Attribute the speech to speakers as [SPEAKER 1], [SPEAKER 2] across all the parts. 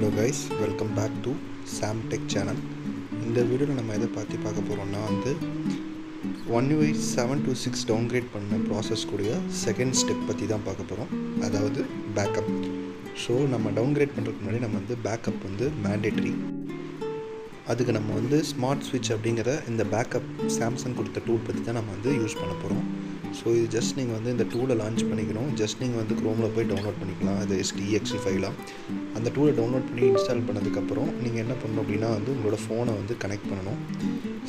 [SPEAKER 1] Hello guys, welcome back to Sam Tech channel. இந்த வீடியோவில் நம்ம எதை பற்றி பார்க்க போகிறோம்னா One UI 7 to 6 டவுன்கிரேட் பண்ண ப்ராசஸ் கூடிய செகண்ட் ஸ்டெப் பற்றி தான் பார்க்க போகிறோம், அதாவது பேக்கப். ஸோ நம்ம டவுன்கிரேட் பண்ணுறதுக்கு முன்னாடி நம்ம பேக்கப் மேண்டேட்ரி. அதுக்கு நம்ம ஸ்மார்ட் ஸ்விட்ச் அப்படிங்கிற இந்த பேக்கப் சாம்சங் கொடுத்த டூல் பற்றி தான் நம்ம யூஸ் பண்ண போகிறோம். ஸோ இது ஜஸ்ட் நீங்கள் இந்த டூலை லான்ச் பண்ணிக்கணும். ஜஸ்ட் நீங்கள் க்ரோமில் போய் டவுன்லோட் பண்ணிக்கலாம். அது exe ஃபைலாக அந்த டூலை டவுன்லோட் பண்ணி இன்ஸ்டால் பண்ணதுக்கப்புறம் நீங்கள் என்ன பண்ணணும் அப்படின்னா உங்களோட ஃபோனை கனெக்ட் பண்ணணும்.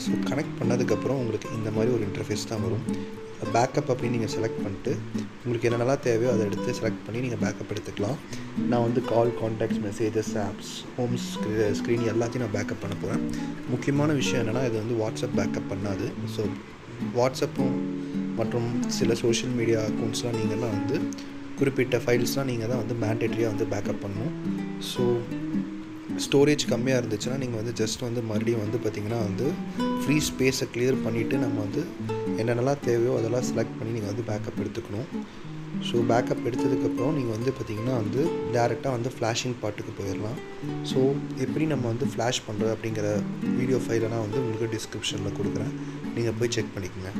[SPEAKER 1] ஸோ கனெக்ட் பண்ணதுக்கப்புறம் உங்களுக்கு இந்த மாதிரி ஒரு இன்டர்ஃபேஸ் தான் வரும். பேக்கப் அப்படின்னு நீங்கள் செலக்ட் பண்ணிட்டு உங்களுக்கு என்னென்னலாம் தேவையோ அதை எடுத்து செலக்ட் பண்ணி நீங்கள் பேக்கப் எடுத்துக்கலாம். நான் call, contacts, messages, apps, homes, screen எல்லாத்தையும் நான் பேக்கப் பண்ண போகிறேன். முக்கியமான விஷயம் என்னென்னா இது வாட்ஸ்அப் பேக்கப் பண்ணாது. ஸோ வாட்ஸ்அப்பும் மற்றும் சில சோஷியல் மீடியா அக்கௌண்ட்ஸ்லாம் நீங்கள்லாம் குறிப்பிட்ட ஃபைல்ஸ்லாம் நீங்கள் தான் மேண்டேட்ரியாக பேக்கப் பண்ணணும். ஸோ ஸ்டோரேஜ் கம்மியாக இருந்துச்சுன்னா நீங்கள் ஜஸ்ட் மறுபடியும் பார்த்திங்கன்னா ஃப்ரீ ஸ்பேஸை கிளியர் பண்ணிவிட்டு நம்ம என்னென்னலாம் தேவையோ அதெல்லாம் செலக்ட் பண்ணி நீங்கள் பேக்கப் எடுத்துக்கணும். ஸோ பேக்கப் எடுத்ததுக்கப்புறம் நீங்கள் பார்த்திங்கன்னா டேரெக்டாக ஃப்ளாஷிங் பார்ட்டுக்கு போயிடலாம். ஸோ எப்படி நம்ம ஃப்ளாஷ் பண்ணுறது அப்படிங்கிற வீடியோ ஃபைலை நான் உங்களுக்கு டிஸ்கிரிப்ஷனில் கொடுக்குறேன், நீங்கள் போய் செக் பண்ணிக்கோங்க.